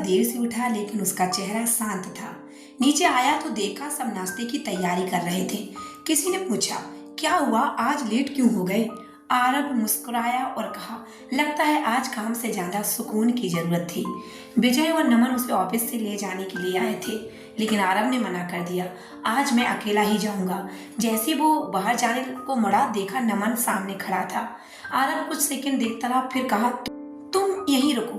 देर से उठा लेकिन उसका चेहरा शांत था। नीचे आया तो देखा सब नाश्ते की तैयारी कर रहे थे। किसी ने पूछा, क्या हुआ, आज लेट क्यों हो गए? आरव मुस्कुराया और कहा, लगता है आज काम से ज्यादा सुकून की जरूरत थी। विजय और नमन उसे ऑफिस से ले जाने के लिए आए थे, लेकिन आरव ने मना कर दिया। आज मैं अकेला ही जाऊंगा। जैसे वो बाहर जाने को मुड़ा, देखा नमन सामने खड़ा था। आरव कुछ सेकंड देखता रहा, फिर कहा, तुम यहीं रुको।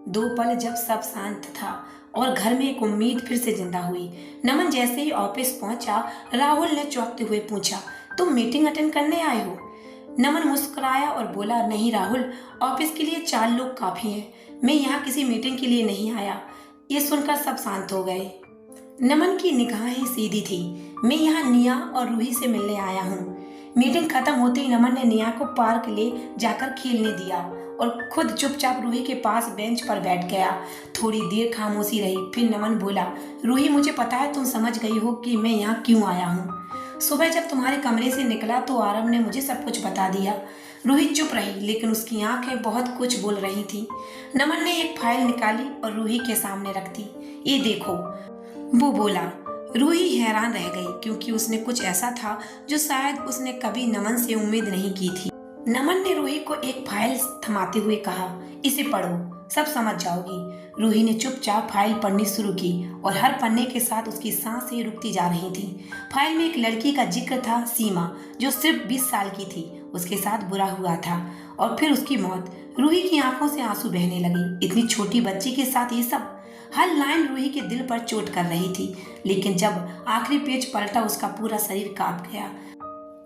2 पल जब सब शांत था और घर में एक उम्मीद फिर से जिंदा हुई। नमन जैसे ही ऑफिस पहुंचा, राहुल ने चौंकते हुए पूछा, तुम मीटिंग अटेंड करने आए हो? नमन मुस्कुराया और बोला, नहीं राहुल, ऑफिस के लिए 4 लोग काफी हैं। मैं यहाँ किसी मीटिंग के लिए नहीं आया। ये सुनकर सब शांत हो गए। नमन की निगाहें सीधी थी। मैं यहाँ निया और रूही से मिलने आया हूँ। मीटिंग खत्म होते ही नमन ने निया को पार्क ले जाकर खेलने दिया और खुद चुपचाप रूही के पास बेंच पर बैठ गया। थोड़ी देर खामोशी रही, फिर नमन बोला, रूही, मुझे पता है तुम समझ गई हो कि मैं यहाँ क्यों आया हूँ। सुबह जब तुम्हारे कमरे से निकला तो आरव ने मुझे सब कुछ बता दिया। रूही चुप रही, लेकिन उसकी आंखें बहुत कुछ बोल रही थी। नमन ने एक फाइल निकाली और रूही के सामने रख दी। ये देखो, वो बोला। रूही हैरान रह गई, क्योंकि उसने कुछ ऐसा था जो शायद उसने कभी नमन से उम्मीद नहीं की थी। नमन ने रूही को एक फाइल थमाते हुए कहा, इसे पढ़ो, सब समझ जाओगी। रूही ने चुपचाप फाइल पढ़नी शुरू की और हर पन्ने के साथ उसकी सांसें रुकती जा रही थी। फाइल में एक लड़की का जिक्र था, सीमा, जो सिर्फ 20 साल की थी। उसके साथ बुरा हुआ था और फिर उसकी मौत। रूही की आंखों से आंसू बहने लगे। इतनी छोटी बच्ची के साथ ये सब। हर लाइन रूही के दिल पर चोट कर रही थी, लेकिन जब आखिरी पेज पलटा, उसका पूरा शरीर कांप गया।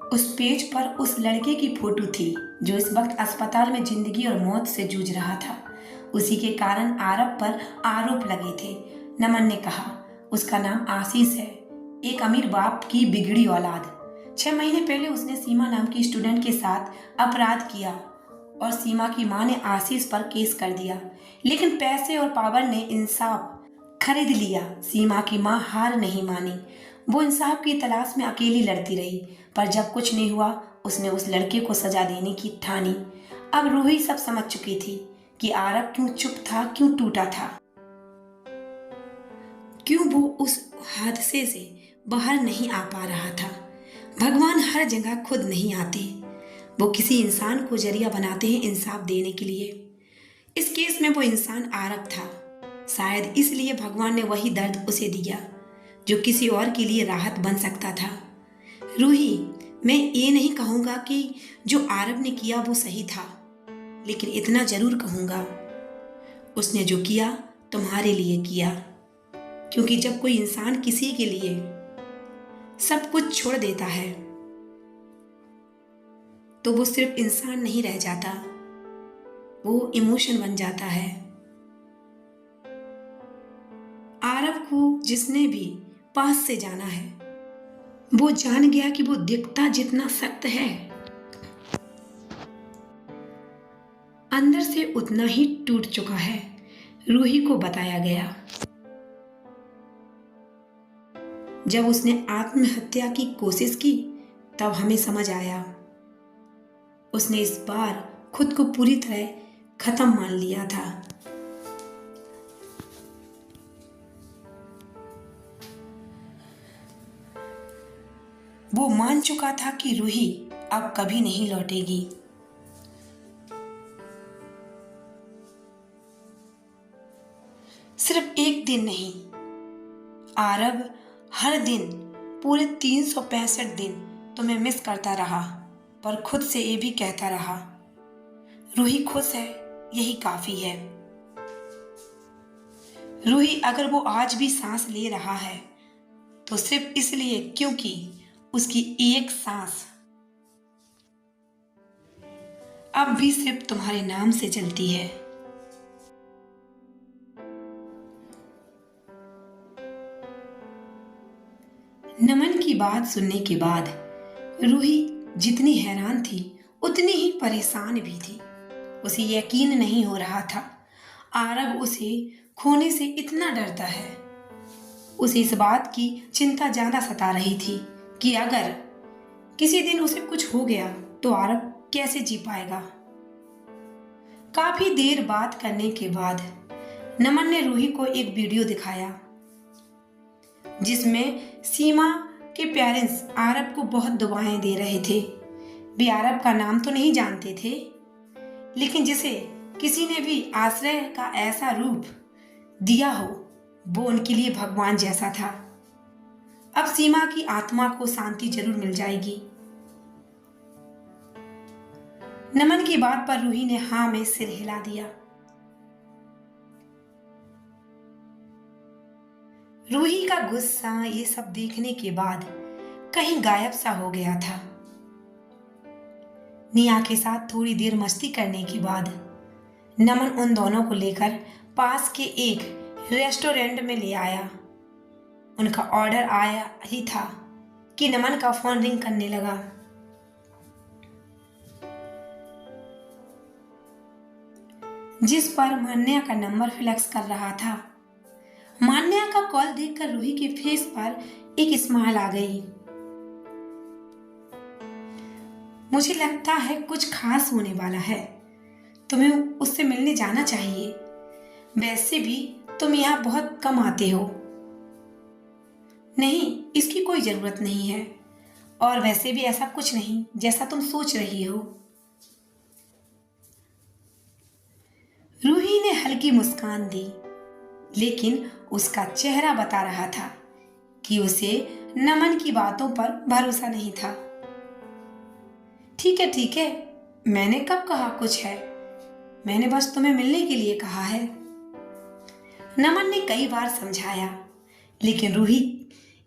उस पेज पर उस लड़के की फोटो थी जो इस वक्त अस्पताल में जिंदगी और मौत से जूझ रहा था। उसी के कारण आरव पर आरोप लगे थे। नमन ने कहा, उसका नाम आशीष है, एक अमीर बाप की बिगड़ी औलाद। 6 महीने पहले उसने सीमा नाम की स्टूडेंट के साथ अपराध किया और सीमा की मां ने आशीष पर केस कर दिया, लेकिन पैसे और पावर ने इंसाफ खरीद लिया। सीमा की मां हार नहीं मानी। वो इंसाफ की तलाश में अकेली लड़ती रही, पर जब कुछ नहीं हुआ, उसने उस लड़के को सजा देने की ठानी। अब रूही सब समझ चुकी थी कि आरव क्यों चुप था, क्यों टूटा था, क्यों वो उस हादसे से बाहर नहीं आ पा रहा था। भगवान हर जगह खुद नहीं आते, वो किसी इंसान को जरिया बनाते हैं इंसाफ देने के लिए। इस केस में वो इंसान आरव था। शायद इसलिए भगवान ने वही दर्द उसे दिया जो किसी और के लिए राहत बन सकता था। रूही, मैं ये नहीं कहूँगा कि जो आरव ने किया वो सही था, लेकिन इतना जरूर कहूँगा, उसने जो किया तुम्हारे लिए किया। क्योंकि जब कोई इंसान किसी के लिए सब कुछ छोड़ देता है तो वो सिर्फ इंसान नहीं रह जाता, वो इमोशन बन जाता है। आरव को जिसने भी पास से जाना है, वो जान गया कि वो दिखता जितना सख्त है, अंदर से उतना ही टूट चुका है। रूही को बताया गया। जब उसने आत्महत्या की कोशिश की, तब हमें समझ आया, उसने इस बार खुद को पूरी तरह खत्म मान लिया था। वो मान चुका था कि रूही अब कभी नहीं लौटेगी। सिर्फ एक दिन नहीं, आरव हर दिन, पूरे 365 दिन तुम्हें मिस करता रहा, पर खुद से ये भी कहता रहा, रूही खुश है, यही काफी है। रूही, अगर वो आज भी सांस ले रहा है तो सिर्फ इसलिए क्योंकि उसकी एक सांस अब भी सिर्फ तुम्हारे नाम से चलती है। नमन की बात सुनने के बाद रूही जितनी हैरान थी, उतनी ही परेशान भी थी। उसे यकीन नहीं हो रहा था आरव उसे खोने से इतना डरता है। उसे इस बात की चिंता ज्यादा सता रही थी कि अगर किसी दिन उसे कुछ हो गया तो आरव कैसे जी पाएगा। काफी देर बात करने के बाद नमन ने रूही को एक वीडियो दिखाया जिसमें सीमा के पेरेंट्स आरब को बहुत दुआएं दे रहे थे। वे आरब का नाम तो नहीं जानते थे, लेकिन जिसे किसी ने भी आश्रय का ऐसा रूप दिया हो वो उनके लिए भगवान जैसा था। अब सीमा की आत्मा को शांति जरूर मिल जाएगी। नमन की बात पर रूही ने हाँ में सिर हिला दिया। रूही का गुस्सा ये सब देखने के बाद कहीं गायब सा हो गया था। निया के साथ थोड़ी देर मस्ती करने के बाद नमन उन दोनों को लेकर पास के एक रेस्टोरेंट में ले आया। उनका ऑर्डर आया ही था कि नमन का फोन रिंग करने लगा। जिस पर मान्या का नंबर फ्लैक्स कर रहा था। मान्या का कॉल देखकर रूही के फेस पर एक स्माइल आ गई। मुझे लगता है कुछ खास होने वाला है, तुम्हें उससे मिलने जाना चाहिए। वैसे भी तुम यहाँ बहुत कम आते हो। नहीं, इसकी कोई जरूरत नहीं है, और वैसे भी ऐसा कुछ नहीं जैसा तुम सोच रही हो। रूही ने हल्की मुस्कान दी, लेकिन उसका चेहरा बता रहा था कि उसे नमन की बातों पर भरोसा नहीं था। ठीक है, मैंने कब कहा कुछ है, मैंने बस तुम्हें मिलने के लिए कहा है। नमन ने कई बार समझाया, लेकिन रूही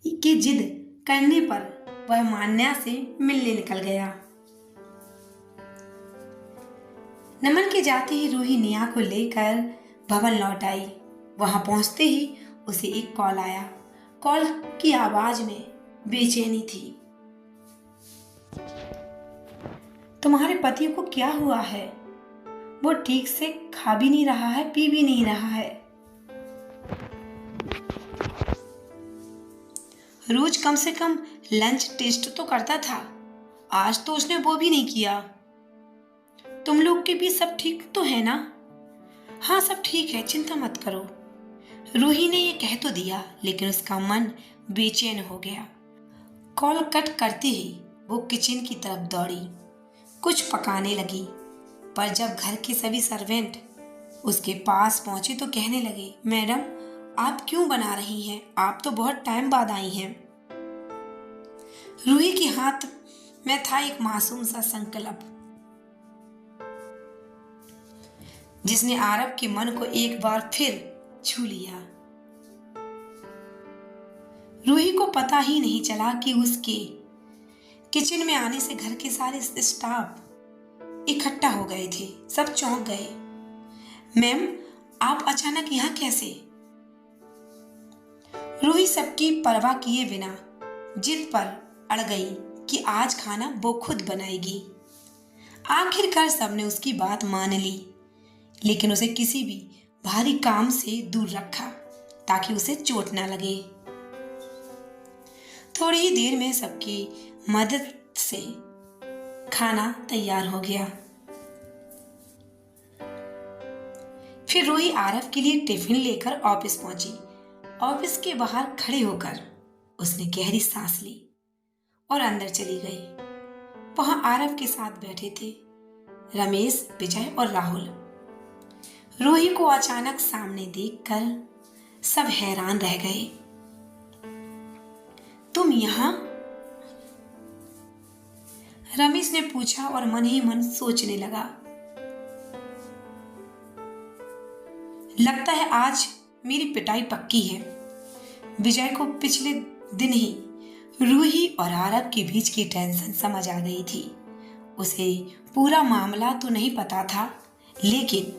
की जिद करने पर वह मान्या से मिलने निकल गया। नमन के जाते ही रूही निया को लेकर भवन लौट आई। वहां पहुंचते ही उसे एक कॉल आया। कॉल की आवाज में बेचैनी थी। तुम्हारे पति को क्या हुआ है? वो ठीक से खा भी नहीं रहा है, पी भी नहीं रहा है। रोज कम से कम लंच टेस्ट तो करता था, आज तो उसने वो भी नहीं किया। तुम लोग के भी सब ठीक तो है ना? हाँ, सब ठीक है, चिंता मत करो। रूही ने ये कह तो दिया, लेकिन उसका मन बेचैन हो गया। कॉल कट करते ही वो किचन की तरफ दौड़ी, कुछ पकाने लगी। पर जब घर के सभी सर्वेंट उसके पास पहुंचे तो कहने लगे, मैडम आप क्यों बना रही हैं? आप तो बहुत टाइम बाद आई हैं। रूही के हाथ में था एक मासूम सा संकल्प, जिसने आरब के मन को एक बार फिर छू लिया। रूही को पता ही नहीं चला कि उसके किचन में आने से घर के सारे स्टाफ इकट्ठा हो गए थे। सब चौंक गए। मैम, आप अचानक यहाँ कैसे? रूही सबकी परवाह किए बिना जिद पर अड़ गई कि आज खाना वो खुद बनाएगी। आखिरकार सबने उसकी बात मान ली, लेकिन उसे किसी भी भारी काम से दूर रखा ताकि उसे चोट ना लगे। थोड़ी ही देर में सबकी मदद से खाना तैयार हो गया। फिर रूही आरव के लिए टिफिन लेकर ऑफिस पहुंची। ऑफिस के बाहर खड़े होकर उसने गहरी सांस ली और अंदर चली गई। वहां आरव के साथ बैठे थे रमेश, विजय और राहुल। रूही को अचानक सामने देखकर सब हैरान रह गए। तुम यहां? रमेश ने पूछा और मन ही मन सोचने लगा। लगता है आज मेरी पिटाई पक्की है। विजय को पिछले दिन ही रूही और आरव के बीच की टेंशन समझ आ गई थी। उसे पूरा मामला तो नहीं पता था, लेकिन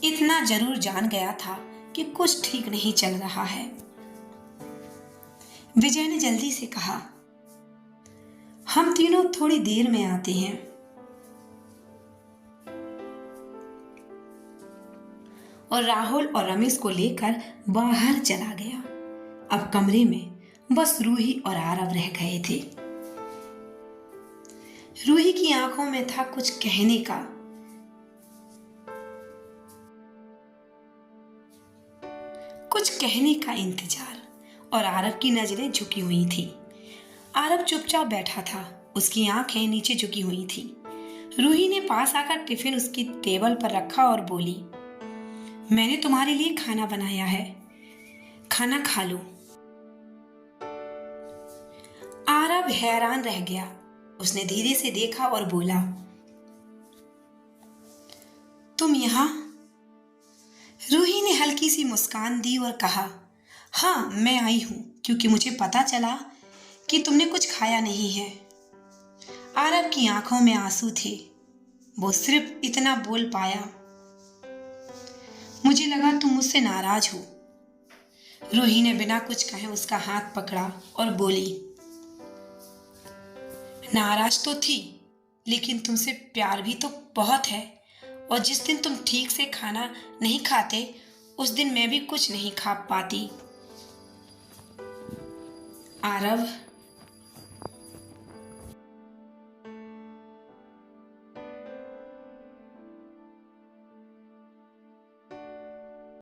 इतना जरूर जान गया था कि कुछ ठीक नहीं चल रहा है। विजय ने जल्दी से कहा, हम तीनों थोड़ी देर में आते हैं। और राहुल और रमेश को लेकर बाहर चला गया। अब कमरे में बस रूही और आरव रह गए थे। रूही की आंखों में था कुछ कहने का, कहने का इंतजार, और आरव की नजरें झुकी हुई थी। आरव चुपचाप बैठा था, उसकी आंखें नीचे झुकी हुई थी। रूही ने पास आकर टिफिन उसकी टेबल पर रखा और बोली, मैंने तुम्हारे लिए खाना बनाया है, खाना खा लो। आरव हैरान रह गया। उसने धीरे से देखा और बोला, तुम यहाँ? रूही ने हल्की सी मुस्कान दी और कहा, हाँ, मैं आई हूं क्योंकि मुझे पता चला कि तुमने कुछ खाया नहीं है। आरव की आंखों में आंसू थे। वो सिर्फ इतना बोल पाया, मुझे लगा तुम मुझसे नाराज हो। रूही ने बिना कुछ कहे उसका हाथ पकड़ा और बोली, नाराज तो थी, लेकिन तुमसे प्यार भी तो बहुत है, और जिस दिन तुम ठीक से खाना नहीं खाते उस दिन मैं भी कुछ नहीं खा पाती। आरव